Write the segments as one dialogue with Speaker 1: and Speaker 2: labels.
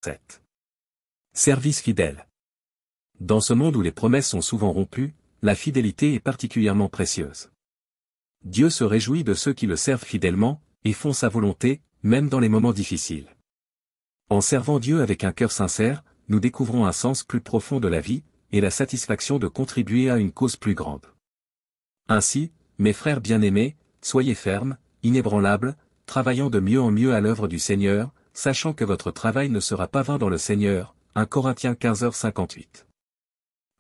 Speaker 1: 7. Service fidèle. Dans ce monde où les promesses sont souvent rompues, la fidélité est particulièrement précieuse. Dieu se réjouit de ceux qui le servent fidèlement, et font sa volonté, même dans les moments difficiles. En servant Dieu avec un cœur sincère, nous découvrons un sens plus profond de la vie, et la satisfaction de contribuer à une cause plus grande. Ainsi, mes frères bien-aimés, soyez fermes, inébranlables, travaillant de mieux en mieux à l'œuvre du Seigneur, sachant que votre travail ne sera pas vain dans le Seigneur. 1 Corinthiens 15h58.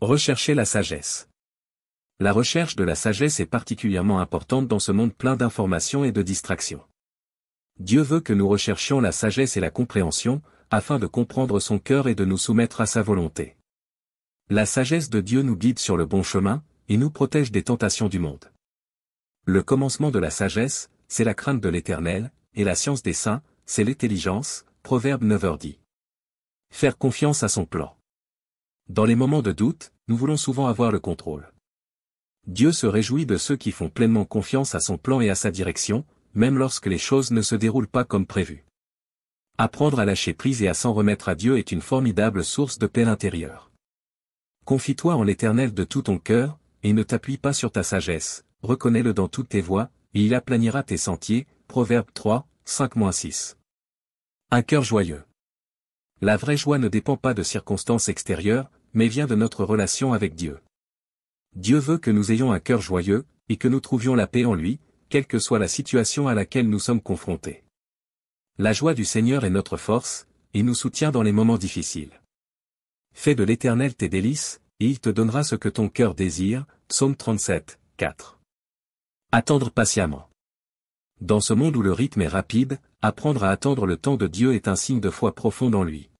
Speaker 1: Recherchez la sagesse. La recherche de la sagesse est particulièrement importante dans ce monde plein d'informations et de distractions. Dieu veut que nous recherchions la sagesse et la compréhension, afin de comprendre son cœur et de nous soumettre à sa volonté. La sagesse de Dieu nous guide sur le bon chemin, et nous protège des tentations du monde. Le commencement de la sagesse, c'est la crainte de l'Éternel, et la science des saints, c'est l'intelligence, Proverbe 9h10. Faire confiance à son plan. Dans les moments de doute, nous voulons souvent avoir le contrôle. Dieu se réjouit de ceux qui font pleinement confiance à son plan et à sa direction, même lorsque les choses ne se déroulent pas comme prévu. Apprendre à lâcher prise et à s'en remettre à Dieu est une formidable source de paix intérieure. Confie-toi en l'Éternel de tout ton cœur, et ne t'appuie pas sur ta sagesse, reconnais-le dans toutes tes voies, et il aplanira tes sentiers, Proverbe 3, 5-6. Un cœur joyeux. La vraie joie ne dépend pas de circonstances extérieures, mais vient de notre relation avec Dieu. Dieu veut que nous ayons un cœur joyeux, et que nous trouvions la paix en lui, quelle que soit la situation à laquelle nous sommes confrontés. La joie du Seigneur est notre force, et nous soutient dans les moments difficiles. Fais de l'Éternel tes délices, et il te donnera ce que ton cœur désire, Psaume 37, 4. Attendre patiemment. Dans ce monde où le rythme est rapide, apprendre à attendre le temps de Dieu est un signe de foi profond en lui.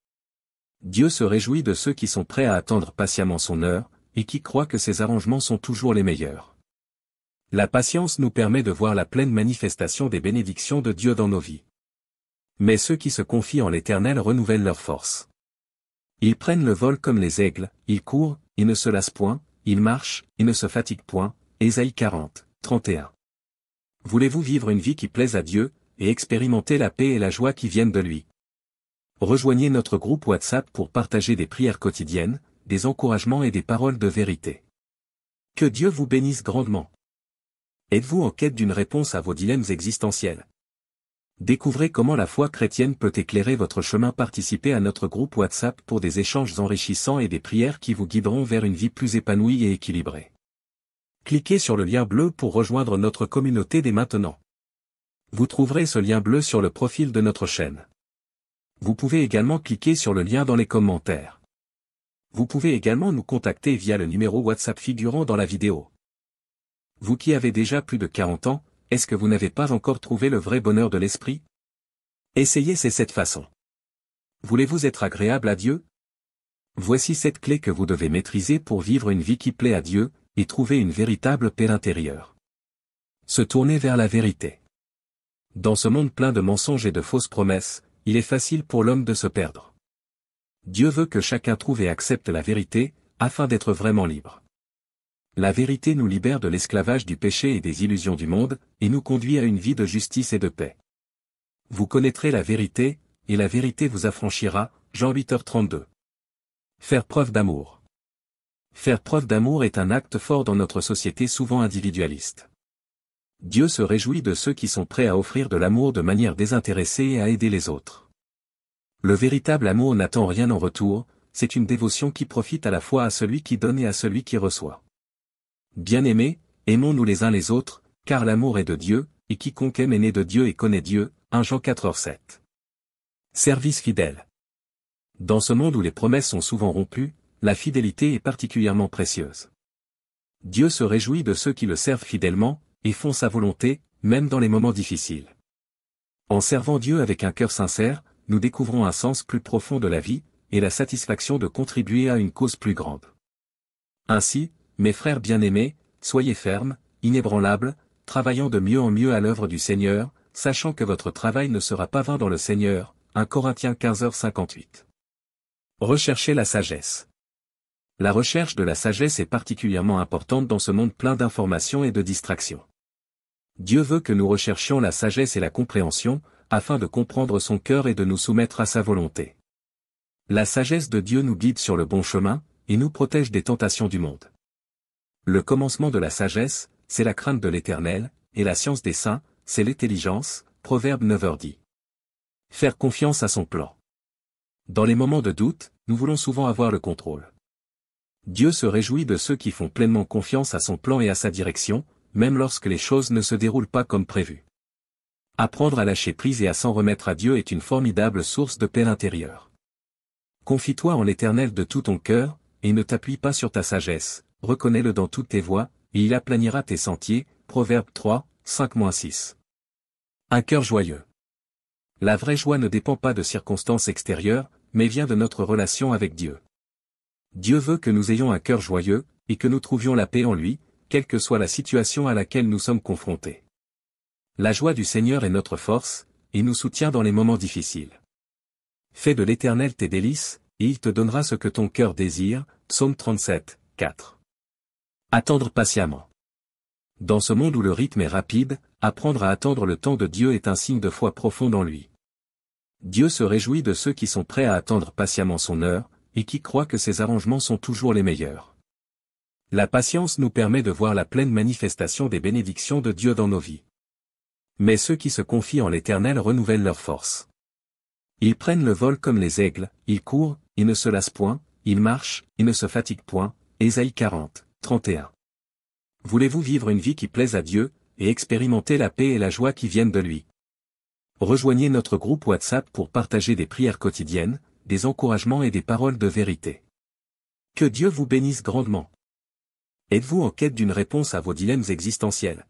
Speaker 1: Dieu se réjouit de ceux qui sont prêts à attendre patiemment son heure, et qui croient que ses arrangements sont toujours les meilleurs. La patience nous permet de voir la pleine manifestation des bénédictions de Dieu dans nos vies. Mais ceux qui se confient en l'Éternel renouvellent leur force. Ils prennent le vol comme les aigles, ils courent, ils ne se lassent point, ils marchent, ils ne se fatiguent point. Ésaïe 40, 31. Voulez-vous vivre une vie qui plaise à Dieu, et expérimenter la paix et la joie qui viennent de lui? Rejoignez notre groupe WhatsApp pour partager des prières quotidiennes, des encouragements et des paroles de vérité. Que Dieu vous bénisse grandement. Êtes-vous en quête d'une réponse à vos dilemmes existentiels? Découvrez comment la foi chrétienne peut éclairer votre chemin. Participez à notre groupe WhatsApp pour des échanges enrichissants et des prières qui vous guideront vers une vie plus épanouie et équilibrée. Cliquez sur le lien bleu pour rejoindre notre communauté dès maintenant. Vous trouverez ce lien bleu sur le profil de notre chaîne. Vous pouvez également cliquer sur le lien dans les commentaires. Vous pouvez également nous contacter via le numéro WhatsApp figurant dans la vidéo. Vous qui avez déjà plus de 40 ans, est-ce que vous n'avez pas encore trouvé le vrai bonheur de l'esprit? Essayez cette façon. Voulez-vous être agréable à Dieu? Voici 7 clés que vous devez maîtriser pour vivre une vie qui plaît à Dieu, et trouver une véritable paix intérieure. Se tourner vers la vérité. Dans ce monde plein de mensonges et de fausses promesses, il est facile pour l'homme de se perdre. Dieu veut que chacun trouve et accepte la vérité, afin d'être vraiment libre. La vérité nous libère de l'esclavage du péché et des illusions du monde, et nous conduit à une vie de justice et de paix. Vous connaîtrez la vérité, et la vérité vous affranchira, Jean 8h32. Faire preuve d'amour. Faire preuve d'amour est un acte fort dans notre société souvent individualiste. Dieu se réjouit de ceux qui sont prêts à offrir de l'amour de manière désintéressée et à aider les autres. Le véritable amour n'attend rien en retour, c'est une dévotion qui profite à la fois à celui qui donne et à celui qui reçoit. Bien-aimés, aimons-nous les uns les autres, car l'amour est de Dieu, et quiconque aime est né de Dieu et connaît Dieu, 1 Jean 4h7. Service fidèle. Dans ce monde où les promesses sont souvent rompues, la fidélité est particulièrement précieuse. Dieu se réjouit de ceux qui le servent fidèlement, et font sa volonté, même dans les moments difficiles. En servant Dieu avec un cœur sincère, nous découvrons un sens plus profond de la vie, et la satisfaction de contribuer à une cause plus grande. Ainsi, mes frères bien-aimés, soyez fermes, inébranlables, travaillant de mieux en mieux à l'œuvre du Seigneur, sachant que votre travail ne sera pas vain dans le Seigneur, 1 Corinthiens 15h58. Recherchez la sagesse. La recherche de la sagesse est particulièrement importante dans ce monde plein d'informations et de distractions. Dieu veut que nous recherchions la sagesse et la compréhension, afin de comprendre son cœur et de nous soumettre à sa volonté. La sagesse de Dieu nous guide sur le bon chemin, et nous protège des tentations du monde. Le commencement de la sagesse, c'est la crainte de l'Éternel, et la science des saints, c'est l'intelligence, Proverbe 9h dit. Faire confiance à son plan. Dans les moments de doute, nous voulons souvent avoir le contrôle. Dieu se réjouit de ceux qui font pleinement confiance à son plan et à sa direction, même lorsque les choses ne se déroulent pas comme prévu. Apprendre à lâcher prise et à s'en remettre à Dieu est une formidable source de paix intérieure. Confie-toi en l'Éternel de tout ton cœur, et ne t'appuie pas sur ta sagesse, reconnais-le dans toutes tes voies, et il aplanira tes sentiers, Proverbe 3, 5-6. Un cœur joyeux. La vraie joie ne dépend pas de circonstances extérieures, mais vient de notre relation avec Dieu. Dieu veut que nous ayons un cœur joyeux, et que nous trouvions la paix en lui, quelle que soit la situation à laquelle nous sommes confrontés. La joie du Seigneur est notre force, et nous soutient dans les moments difficiles. Fais de l'Éternel tes délices, et il te donnera ce que ton cœur désire, Psaume 37, 4. Attendre patiemment. Dans ce monde où le rythme est rapide, apprendre à attendre le temps de Dieu est un signe de foi profond en lui. Dieu se réjouit de ceux qui sont prêts à attendre patiemment son heure, et qui croient que ses arrangements sont toujours les meilleurs. La patience nous permet de voir la pleine manifestation des bénédictions de Dieu dans nos vies. Mais ceux qui se confient en l'Éternel renouvellent leur force. Ils prennent le vol comme les aigles, ils courent, ils ne se lassent point, ils marchent, ils ne se fatiguent point. Ésaïe 40, 31. Voulez-vous vivre une vie qui plaise à Dieu, et expérimenter la paix et la joie qui viennent de lui? Rejoignez notre groupe WhatsApp pour partager des prières quotidiennes, des encouragements et des paroles de vérité. Que Dieu vous bénisse grandement. Êtes-vous en quête d'une réponse à vos dilemmes existentiels?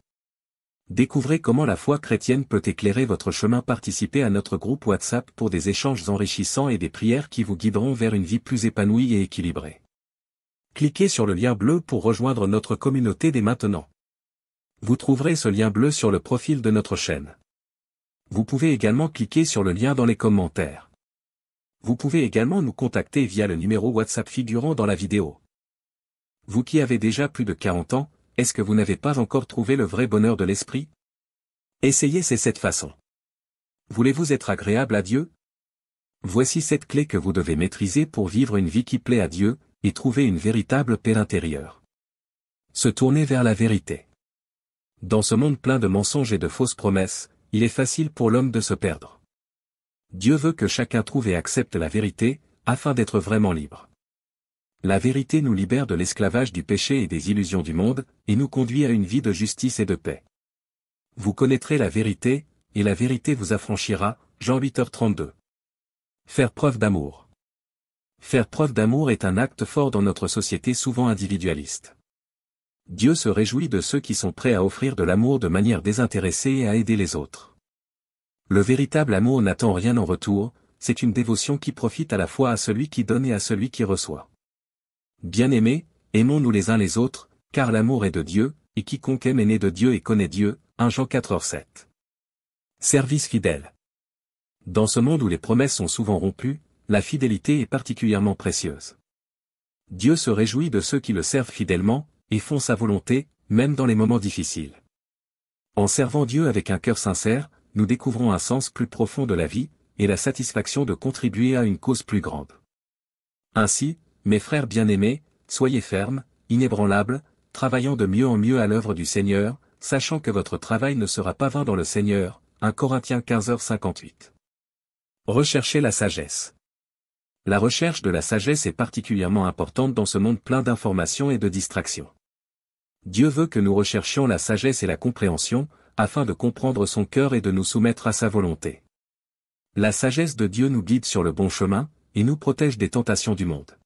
Speaker 1: Découvrez comment la foi chrétienne peut éclairer votre chemin. Participez à notre groupe WhatsApp pour des échanges enrichissants et des prières qui vous guideront vers une vie plus épanouie et équilibrée. Cliquez sur le lien bleu pour rejoindre notre communauté dès maintenant. Vous trouverez ce lien bleu sur le profil de notre chaîne. Vous pouvez également cliquer sur le lien dans les commentaires. Vous pouvez également nous contacter via le numéro WhatsApp figurant dans la vidéo. Vous qui avez déjà plus de 40 ans, est-ce que vous n'avez pas encore trouvé le vrai bonheur de l'esprit? Essayez cette façon. Voulez-vous être agréable à Dieu? Voici 7 clés que vous devez maîtriser pour vivre une vie qui plaît à Dieu, et trouver une véritable paix intérieure. Se tourner vers la vérité. Dans ce monde plein de mensonges et de fausses promesses, il est facile pour l'homme de se perdre. Dieu veut que chacun trouve et accepte la vérité, afin d'être vraiment libre. La vérité nous libère de l'esclavage du péché et des illusions du monde, et nous conduit à une vie de justice et de paix. Vous connaîtrez la vérité, et la vérité vous affranchira, Jean 8h32. Faire preuve d'amour. Faire preuve d'amour est un acte fort dans notre société souvent individualiste. Dieu se réjouit de ceux qui sont prêts à offrir de l'amour de manière désintéressée et à aider les autres. Le véritable amour n'attend rien en retour, c'est une dévotion qui profite à la fois à celui qui donne et à celui qui reçoit. Bien-aimés, aimons-nous les uns les autres, car l'amour est de Dieu, et quiconque aime est né de Dieu et connaît Dieu, 1 Jean 4h7. Service fidèle. Dans ce monde où les promesses sont souvent rompues, la fidélité est particulièrement précieuse. Dieu se réjouit de ceux qui le servent fidèlement, et font sa volonté, même dans les moments difficiles. En servant Dieu avec un cœur sincère, nous découvrons un sens plus profond de la vie, et la satisfaction de contribuer à une cause plus grande. Ainsi, mes frères bien-aimés, soyez fermes, inébranlables, travaillant de mieux en mieux à l'œuvre du Seigneur, sachant que votre travail ne sera pas vain dans le Seigneur, 1 Corinthiens 15h58. Recherchez la sagesse. La recherche de la sagesse est particulièrement importante dans ce monde plein d'informations et de distractions. Dieu veut que nous recherchions la sagesse et la compréhension, afin de comprendre son cœur et de nous soumettre à sa volonté. La sagesse de Dieu nous guide sur le bon chemin, et nous protège des tentations du monde.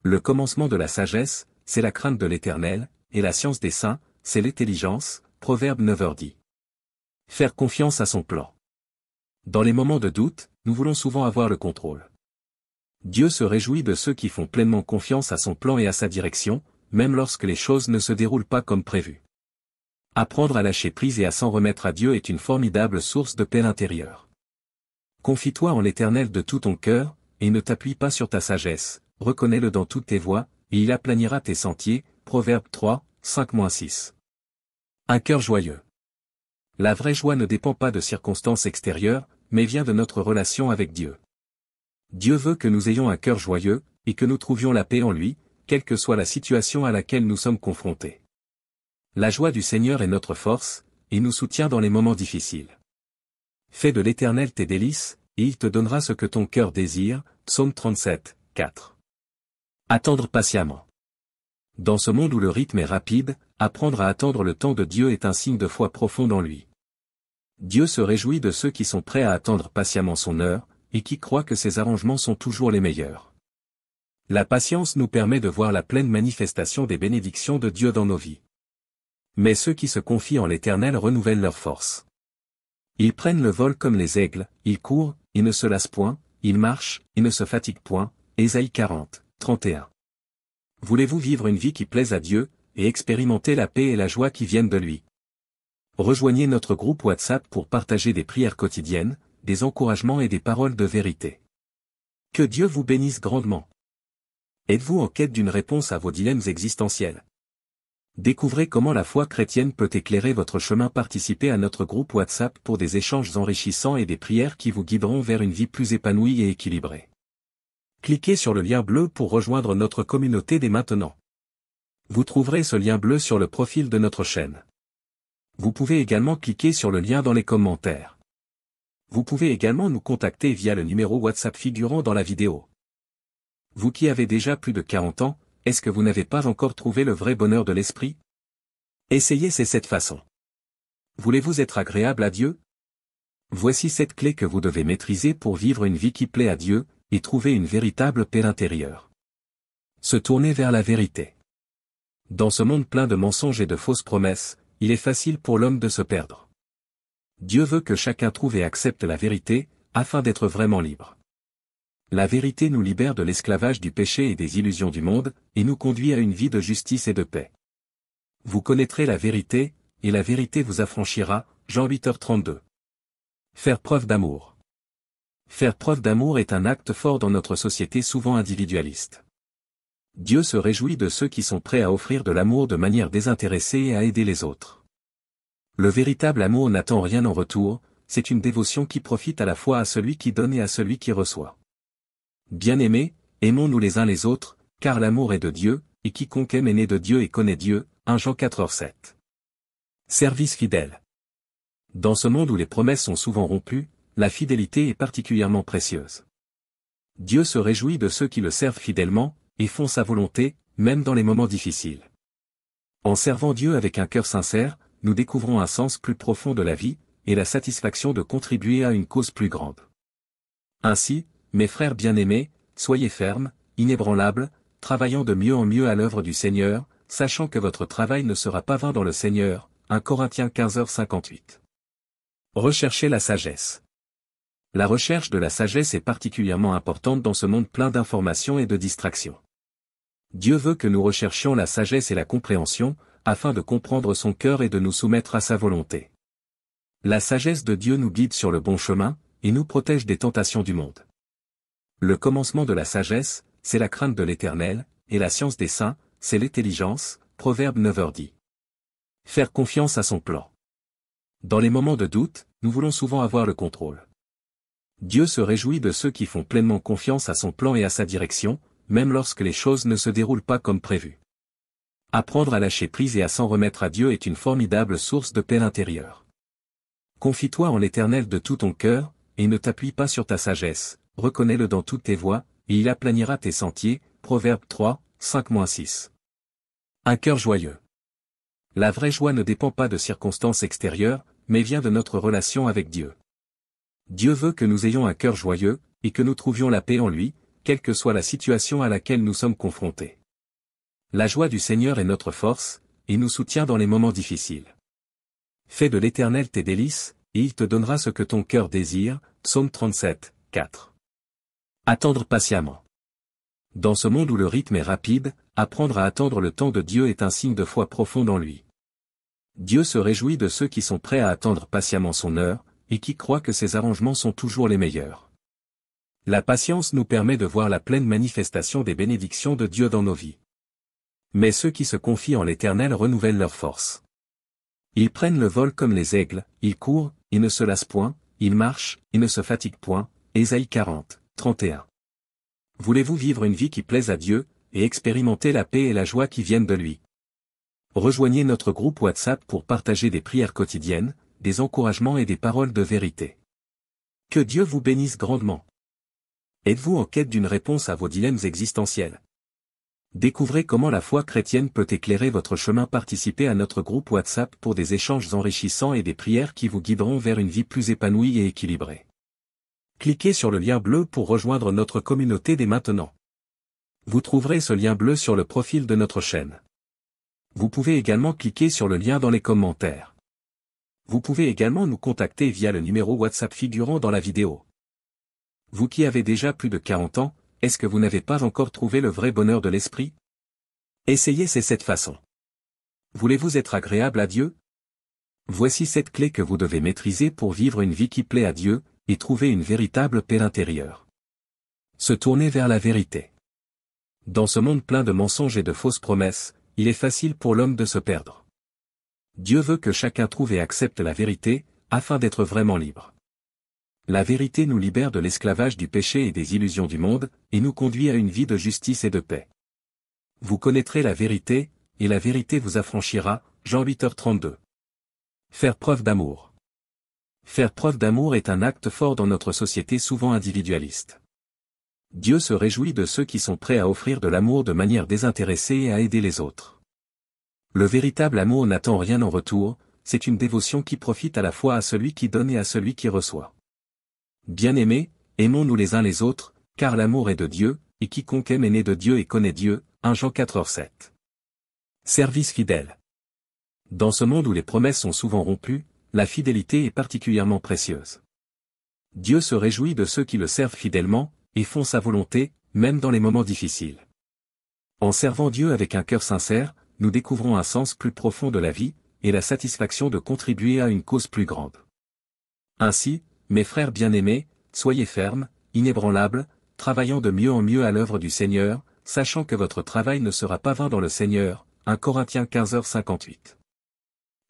Speaker 1: Le commencement de la sagesse, c'est la crainte de l'Éternel, et la science des saints, c'est l'intelligence, Proverbe 9h dit. Faire confiance à son plan. Dans les moments de doute, nous voulons souvent avoir le contrôle. Dieu se réjouit de ceux qui font pleinement confiance à son plan et à sa direction, même lorsque les choses ne se déroulent pas comme prévu. Apprendre à lâcher prise et à s'en remettre à Dieu est une formidable source de paix intérieure. Confie-toi en l'Éternel de tout ton cœur, et ne t'appuie pas sur ta sagesse, reconnais-le dans toutes tes voies, et il aplanira tes sentiers, Proverbe 3, 5-6. Un cœur joyeux. La vraie joie ne dépend pas de circonstances extérieures, mais vient de notre relation avec Dieu. Dieu veut que nous ayons un cœur joyeux, et que nous trouvions la paix en lui, quelle que soit la situation à laquelle nous sommes confrontés. La joie du Seigneur est notre force, et nous soutient dans les moments difficiles. Fais de l'Éternel tes délices, et il te donnera ce que ton cœur désire. Psaume 37, 4. Attendre patiemment. Dans ce monde où le rythme est rapide, apprendre à attendre le temps de Dieu est un signe de foi profonde en lui. Dieu se réjouit de ceux qui sont prêts à attendre patiemment son heure, et qui croient que ses arrangements sont toujours les meilleurs. La patience nous permet de voir la pleine manifestation des bénédictions de Dieu dans nos vies. Mais ceux qui se confient en l'Éternel renouvellent leur force. Ils prennent le vol comme les aigles, ils courent, ils ne se lassent point, ils marchent, ils ne se fatiguent point. Ésaïe 40, 31. Voulez-vous vivre une vie qui plaise à Dieu, et expérimenter la paix et la joie qui viennent de lui? Rejoignez notre groupe WhatsApp pour partager des prières quotidiennes, des encouragements et des paroles de vérité. Que Dieu vous bénisse grandement. Êtes-vous en quête d'une réponse à vos dilemmes existentiels? Découvrez comment la foi chrétienne peut éclairer votre chemin. Participez à notre groupe WhatsApp pour des échanges enrichissants et des prières qui vous guideront vers une vie plus épanouie et équilibrée. Cliquez sur le lien bleu pour rejoindre notre communauté dès maintenant. Vous trouverez ce lien bleu sur le profil de notre chaîne. Vous pouvez également cliquer sur le lien dans les commentaires. Vous pouvez également nous contacter via le numéro WhatsApp figurant dans la vidéo. Vous qui avez déjà plus de 40 ans, est-ce que vous n'avez pas encore trouvé le vrai bonheur de l'esprit? Essayez cette façon. Voulez-vous être agréable à Dieu? Voici 7 clés que vous devez maîtriser pour vivre une vie qui plaît à Dieu, et trouver une véritable paix intérieure. Se tourner vers la vérité. Dans ce monde plein de mensonges et de fausses promesses, il est facile pour l'homme de se perdre. Dieu veut que chacun trouve et accepte la vérité, afin d'être vraiment libre. La vérité nous libère de l'esclavage du péché et des illusions du monde, et nous conduit à une vie de justice et de paix. Vous connaîtrez la vérité, et la vérité vous affranchira. Jean 8h32. Faire preuve d'amour. Faire preuve d'amour est un acte fort dans notre société souvent individualiste. Dieu se réjouit de ceux qui sont prêts à offrir de l'amour de manière désintéressée et à aider les autres. Le véritable amour n'attend rien en retour, c'est une dévotion qui profite à la fois à celui qui donne et à celui qui reçoit. Bien-aimés, aimons-nous les uns les autres, car l'amour est de Dieu, et quiconque aime est né de Dieu et connaît Dieu. 1 Jean 4h7. Service fidèle. Dans ce monde où les promesses sont souvent rompues, la fidélité est particulièrement précieuse. Dieu se réjouit de ceux qui le servent fidèlement, et font sa volonté, même dans les moments difficiles. En servant Dieu avec un cœur sincère, nous découvrons un sens plus profond de la vie, et la satisfaction de contribuer à une cause plus grande. Ainsi, mes frères bien-aimés, soyez fermes, inébranlables, travaillant de mieux en mieux à l'œuvre du Seigneur, sachant que votre travail ne sera pas vain dans le Seigneur. 1 Corinthiens 15h58. Recherchez la sagesse. La recherche de la sagesse est particulièrement importante dans ce monde plein d'informations et de distractions. Dieu veut que nous recherchions la sagesse et la compréhension, afin de comprendre son cœur et de nous soumettre à sa volonté. La sagesse de Dieu nous guide sur le bon chemin, et nous protège des tentations du monde. Le commencement de la sagesse, c'est la crainte de l'Éternel, et la science des saints, c'est l'intelligence. Proverbe 9h10. Faire confiance à son plan. Dans les moments de doute, nous voulons souvent avoir le contrôle. Dieu se réjouit de ceux qui font pleinement confiance à son plan et à sa direction, même lorsque les choses ne se déroulent pas comme prévu. Apprendre à lâcher prise et à s'en remettre à Dieu est une formidable source de paix intérieure. Confie-toi en l'Éternel de tout ton cœur, et ne t'appuie pas sur ta sagesse, reconnais-le dans toutes tes voies, et il aplanira tes sentiers. Proverbe 3, 5-6. Un cœur joyeux. La vraie joie ne dépend pas de circonstances extérieures, mais vient de notre relation avec Dieu. Dieu veut que nous ayons un cœur joyeux, et que nous trouvions la paix en lui, quelle que soit la situation à laquelle nous sommes confrontés. La joie du Seigneur est notre force, et nous soutient dans les moments difficiles. Fais de l'Éternel tes délices, et il te donnera ce que ton cœur désire. Psaume 37, 4. Attendre patiemment. Dans ce monde où le rythme est rapide, apprendre à attendre le temps de Dieu est un signe de foi profonde en lui. Dieu se réjouit de ceux qui sont prêts à attendre patiemment son heure, et qui croient que ses arrangements sont toujours les meilleurs. La patience nous permet de voir la pleine manifestation des bénédictions de Dieu dans nos vies. Mais ceux qui se confient en l'Éternel renouvellent leur force. Ils prennent le vol comme les aigles, ils courent, ils ne se lassent point, ils marchent, ils ne se fatiguent point. Ésaïe 40, 31. Voulez-vous vivre une vie qui plaise à Dieu, et expérimenter la paix et la joie qui viennent de lui? Rejoignez notre groupe WhatsApp pour partager des prières quotidiennes, des encouragements et des paroles de vérité. Que Dieu vous bénisse grandement. Êtes-vous en quête d'une réponse à vos dilemmes existentiels? Découvrez comment la foi chrétienne peut éclairer votre chemin. Participez à notre groupe WhatsApp pour des échanges enrichissants et des prières qui vous guideront vers une vie plus épanouie et équilibrée. Cliquez sur le lien bleu pour rejoindre notre communauté dès maintenant. Vous trouverez ce lien bleu sur le profil de notre chaîne. Vous pouvez également cliquer sur le lien dans les commentaires. Vous pouvez également nous contacter via le numéro WhatsApp figurant dans la vidéo. Vous qui avez déjà plus de 40 ans, est-ce que vous n'avez pas encore trouvé le vrai bonheur de l'esprit? Essayez cette façon. Voulez-vous être agréable à Dieu? Voici 7 clés que vous devez maîtriser pour vivre une vie qui plaît à Dieu, et trouver une véritable paix intérieure. Se tourner vers la vérité. Dans ce monde plein de mensonges et de fausses promesses, il est facile pour l'homme de se perdre. Dieu veut que chacun trouve et accepte la vérité, afin d'être vraiment libre. La vérité nous libère de l'esclavage du péché et des illusions du monde, et nous conduit à une vie de justice et de paix. Vous connaîtrez la vérité, et la vérité vous affranchira, Jean 8h32. Faire preuve d'amour. Faire preuve d'amour est un acte fort dans notre société souvent individualiste. Dieu se réjouit de ceux qui sont prêts à offrir de l'amour de manière désintéressée et à aider les autres. Le véritable amour n'attend rien en retour, c'est une dévotion qui profite à la fois à celui qui donne et à celui qui reçoit. Bien-aimés, aimons-nous les uns les autres, car l'amour est de Dieu, et quiconque aime est né de Dieu et connaît Dieu, 1 Jean 4h7. Service fidèle. Dans ce monde où les promesses sont souvent rompues, la fidélité est particulièrement précieuse. Dieu se réjouit de ceux qui le servent fidèlement, et font sa volonté, même dans les moments difficiles. En servant Dieu avec un cœur sincère, nous découvrons un sens plus profond de la vie, et la satisfaction de contribuer à une cause plus grande. Ainsi, mes frères bien-aimés, soyez fermes, inébranlables, travaillant de mieux en mieux à l'œuvre du Seigneur, sachant que votre travail ne sera pas vain dans le Seigneur, 1 Corinthiens 15h58.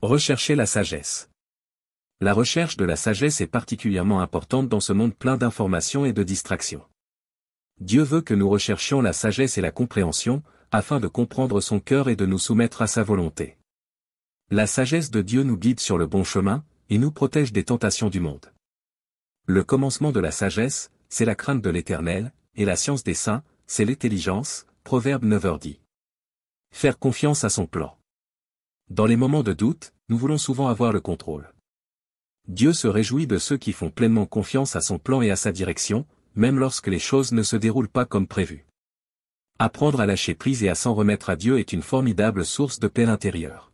Speaker 1: Recherchez la sagesse. La recherche de la sagesse est particulièrement importante dans ce monde plein d'informations et de distractions. Dieu veut que nous recherchions la sagesse et la compréhension, afin de comprendre son cœur et de nous soumettre à sa volonté. La sagesse de Dieu nous guide sur le bon chemin, et nous protège des tentations du monde. Le commencement de la sagesse, c'est la crainte de l'Éternel, et la science des saints, c'est l'intelligence, Proverbe 9h10. Faire confiance à son plan. Dans les moments de doute, nous voulons souvent avoir le contrôle. Dieu se réjouit de ceux qui font pleinement confiance à son plan et à sa direction, même lorsque les choses ne se déroulent pas comme prévu. Apprendre à lâcher prise et à s'en remettre à Dieu est une formidable source de paix intérieure.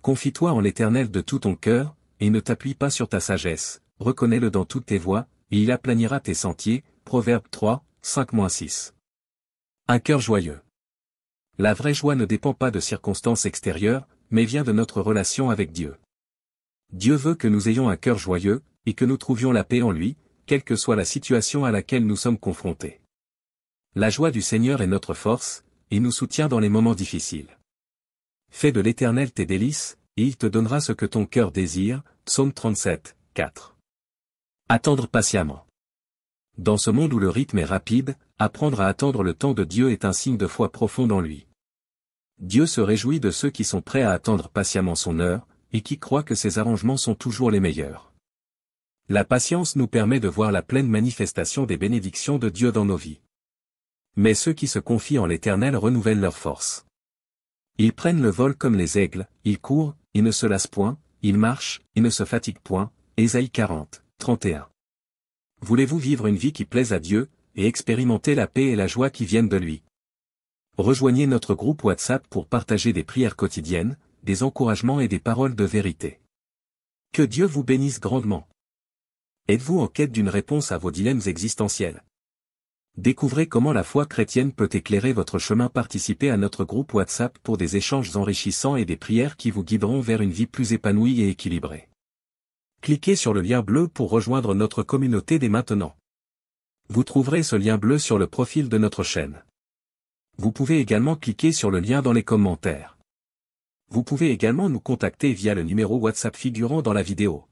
Speaker 1: Confie-toi en l'Éternel de tout ton cœur, et ne t'appuie pas sur ta sagesse, reconnais-le dans toutes tes voies, et il aplanira tes sentiers, Proverbe 3, 5-6. Un cœur joyeux. La vraie joie ne dépend pas de circonstances extérieures, mais vient de notre relation avec Dieu. Dieu veut que nous ayons un cœur joyeux, et que nous trouvions la paix en lui, quelle que soit la situation à laquelle nous sommes confrontés. La joie du Seigneur est notre force, et nous soutient dans les moments difficiles. Fais de l'Éternel tes délices, et il te donnera ce que ton cœur désire, Psaume 37, 4. Attendre patiemment. Dans ce monde où le rythme est rapide, apprendre à attendre le temps de Dieu est un signe de foi profond en lui. Dieu se réjouit de ceux qui sont prêts à attendre patiemment son heure, et qui croient que ses arrangements sont toujours les meilleurs. La patience nous permet de voir la pleine manifestation des bénédictions de Dieu dans nos vies. Mais ceux qui se confient en l'Éternel renouvellent leur force. Ils prennent le vol comme les aigles, ils courent, ils ne se lassent point, ils marchent, ils ne se fatiguent point, Ésaïe 40, 31. Voulez-vous vivre une vie qui plaise à Dieu, et expérimenter la paix et la joie qui viennent de lui? Rejoignez notre groupe WhatsApp pour partager des prières quotidiennes, des encouragements et des paroles de vérité. Que Dieu vous bénisse grandement. Êtes-vous en quête d'une réponse à vos dilemmes existentiels? Découvrez comment la foi chrétienne peut éclairer votre chemin. Participez à notre groupe WhatsApp pour des échanges enrichissants et des prières qui vous guideront vers une vie plus épanouie et équilibrée. Cliquez sur le lien bleu pour rejoindre notre communauté dès maintenant. Vous trouverez ce lien bleu sur le profil de notre chaîne. Vous pouvez également cliquer sur le lien dans les commentaires. Vous pouvez également nous contacter via le numéro WhatsApp figurant dans la vidéo.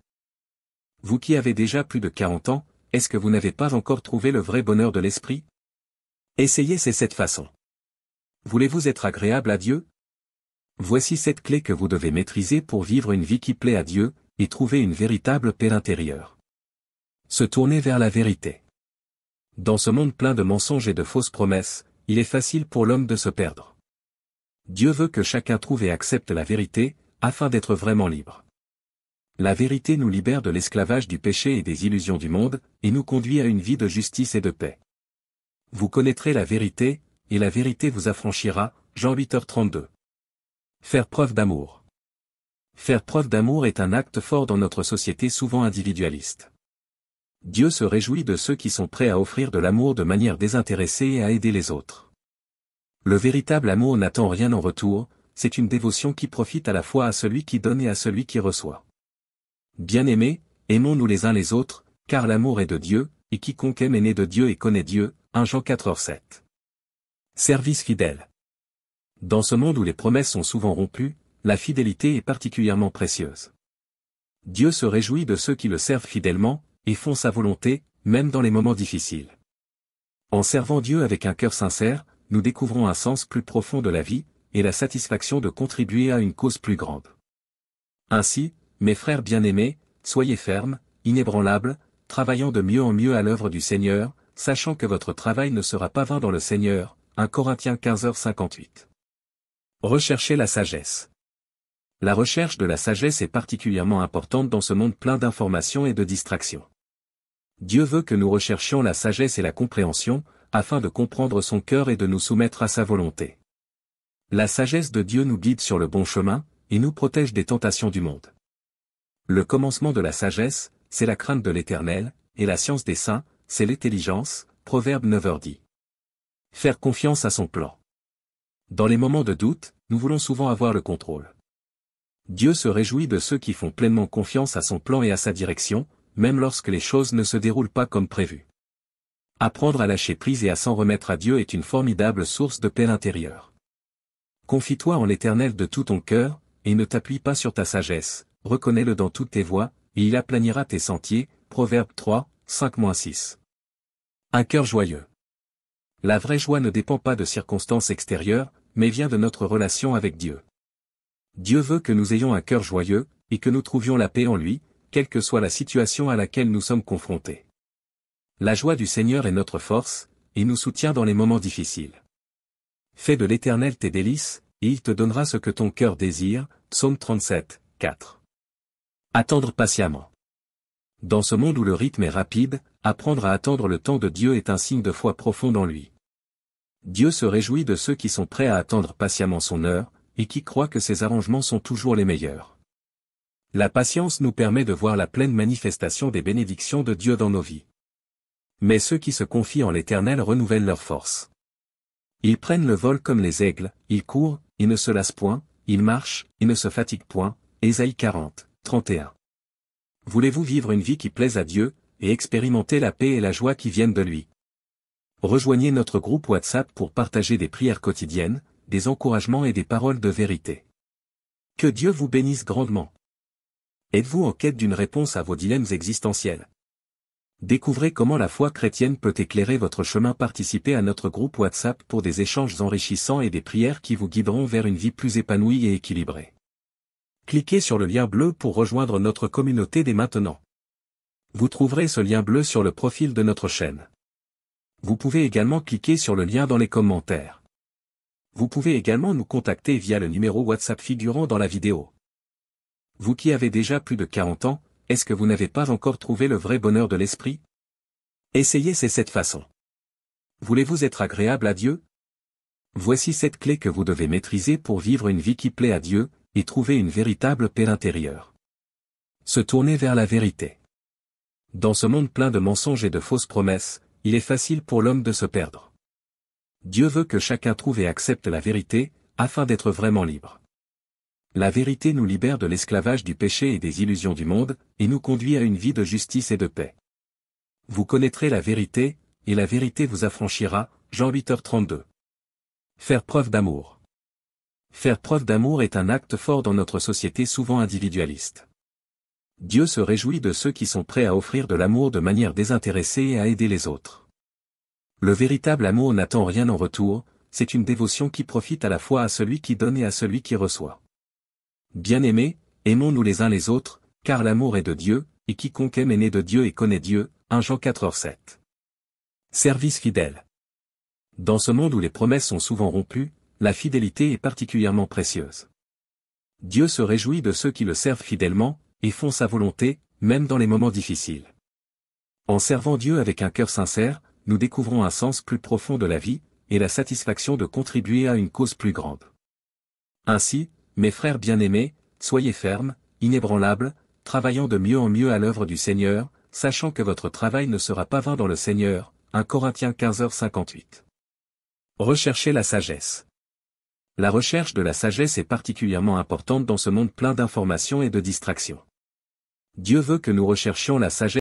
Speaker 1: Vous qui avez déjà plus de 40 ans, est-ce que vous n'avez pas encore trouvé le vrai bonheur de l'esprit? Essayez ces 7 façons. Voulez-vous être agréable à Dieu? Voici 7 clés que vous devez maîtriser pour vivre une vie qui plaît à Dieu, et trouver une véritable paix intérieure. Se tourner vers la vérité. Dans ce monde plein de mensonges et de fausses promesses, il est facile pour l'homme de se perdre. Dieu veut que chacun trouve et accepte la vérité, afin d'être vraiment libre. La vérité nous libère de l'esclavage du péché et des illusions du monde, et nous conduit à une vie de justice et de paix. Vous connaîtrez la vérité, et la vérité vous affranchira, Jean 8h32. Faire preuve d'amour. Faire preuve d'amour est un acte fort dans notre société souvent individualiste. Dieu se réjouit de ceux qui sont prêts à offrir de l'amour de manière désintéressée et à aider les autres. Le véritable amour n'attend rien en retour, c'est une dévotion qui profite à la fois à celui qui donne et à celui qui reçoit. Bien-aimés, aimons-nous les uns les autres, car l'amour est de Dieu, et quiconque aime est né de Dieu et connaît Dieu, 1 Jean 4h7. Service fidèle. Dans ce monde où les promesses sont souvent rompues, la fidélité est particulièrement précieuse. Dieu se réjouit de ceux qui le servent fidèlement, et font sa volonté, même dans les moments difficiles. En servant Dieu avec un cœur sincère, nous découvrons un sens plus profond de la vie, et la satisfaction de contribuer à une cause plus grande. Ainsi, mes frères bien-aimés, soyez fermes, inébranlables, travaillant de mieux en mieux à l'œuvre du Seigneur, sachant que votre travail ne sera pas vain dans le Seigneur, 1 Corinthiens 15h58. Recherchez la sagesse. La recherche de la sagesse est particulièrement importante dans ce monde plein d'informations et de distractions. Dieu veut que nous recherchions la sagesse et la compréhension, afin de comprendre son cœur et de nous soumettre à sa volonté. La sagesse de Dieu nous guide sur le bon chemin, et nous protège des tentations du monde. Le commencement de la sagesse, c'est la crainte de l'Éternel, et la science des saints, c'est l'intelligence, Proverbe 9h10. Faire confiance à son plan. Dans les moments de doute, nous voulons souvent avoir le contrôle. Dieu se réjouit de ceux qui font pleinement confiance à son plan et à sa direction, même lorsque les choses ne se déroulent pas comme prévu. Apprendre à lâcher prise et à s'en remettre à Dieu est une formidable source de paix intérieure. Confie-toi en l'Éternel de tout ton cœur, et ne t'appuie pas sur ta sagesse, reconnais-le dans toutes tes voies, et il aplanira tes sentiers, Proverbe 3, 5-6. Un cœur joyeux. La vraie joie ne dépend pas de circonstances extérieures, mais vient de notre relation avec Dieu. Dieu veut que nous ayons un cœur joyeux, et que nous trouvions la paix en lui, quelle que soit la situation à laquelle nous sommes confrontés. La joie du Seigneur est notre force, et nous soutient dans les moments difficiles. Fais de l'Éternel tes délices, et il te donnera ce que ton cœur désire, Psaume 37, 4. Attendre patiemment. Dans ce monde où le rythme est rapide, apprendre à attendre le temps de Dieu est un signe de foi profonde en lui. Dieu se réjouit de ceux qui sont prêts à attendre patiemment son heure, et qui croient que ses arrangements sont toujours les meilleurs. La patience nous permet de voir la pleine manifestation des bénédictions de Dieu dans nos vies. Mais ceux qui se confient en l'Éternel renouvellent leur force. Ils prennent le vol comme les aigles, ils courent, ils ne se lassent point, ils marchent, ils ne se fatiguent point, Ésaïe 40, 31. Voulez-vous vivre une vie qui plaise à Dieu, et expérimenter la paix et la joie qui viennent de lui? Rejoignez notre groupe WhatsApp pour partager des prières quotidiennes, des encouragements et des paroles de vérité. Que Dieu vous bénisse grandement. Êtes-vous en quête d'une réponse à vos dilemmes existentiels? Découvrez comment la foi chrétienne peut éclairer votre chemin. Participez à notre groupe WhatsApp pour des échanges enrichissants et des prières qui vous guideront vers une vie plus épanouie et équilibrée. Cliquez sur le lien bleu pour rejoindre notre communauté dès maintenant. Vous trouverez ce lien bleu sur le profil de notre chaîne. Vous pouvez également cliquer sur le lien dans les commentaires. Vous pouvez également nous contacter via le numéro WhatsApp figurant dans la vidéo. Vous qui avez déjà plus de 40 ans, est-ce que vous n'avez pas encore trouvé le vrai bonheur de l'esprit? Essayez ces 7 façons. Voulez-vous être agréable à Dieu? Voici 7 clés que vous devez maîtriser pour vivre une vie qui plaît à Dieu, et trouver une véritable paix intérieure. Se tourner vers la vérité. Dans ce monde plein de mensonges et de fausses promesses, il est facile pour l'homme de se perdre. Dieu veut que chacun trouve et accepte la vérité, afin d'être vraiment libre. La vérité nous libère de l'esclavage du péché et des illusions du monde, et nous conduit à une vie de justice et de paix. Vous connaîtrez la vérité, et la vérité vous affranchira, Jean 8h32. Faire preuve d'amour. Faire preuve d'amour est un acte fort dans notre société souvent individualiste. Dieu se réjouit de ceux qui sont prêts à offrir de l'amour de manière désintéressée et à aider les autres. Le véritable amour n'attend rien en retour, c'est une dévotion qui profite à la fois à celui qui donne et à celui qui reçoit. Bien-aimés, aimons-nous les uns les autres, car l'amour est de Dieu, et quiconque aime est né de Dieu et connaît Dieu, 1 Jean 4,7. Service fidèle. Dans ce monde où les promesses sont souvent rompues, la fidélité est particulièrement précieuse. Dieu se réjouit de ceux qui le servent fidèlement, et font sa volonté, même dans les moments difficiles. En servant Dieu avec un cœur sincère, nous découvrons un sens plus profond de la vie, et la satisfaction de contribuer à une cause plus grande. Ainsi, mes frères bien-aimés, soyez fermes, inébranlables, travaillant de mieux en mieux à l'œuvre du Seigneur, sachant que votre travail ne sera pas vain dans le Seigneur. 1 Corinthiens 15h58. Recherchez la sagesse. La recherche de la sagesse est particulièrement importante dans ce monde plein d'informations et de distractions. Dieu veut que nous recherchions la sagesse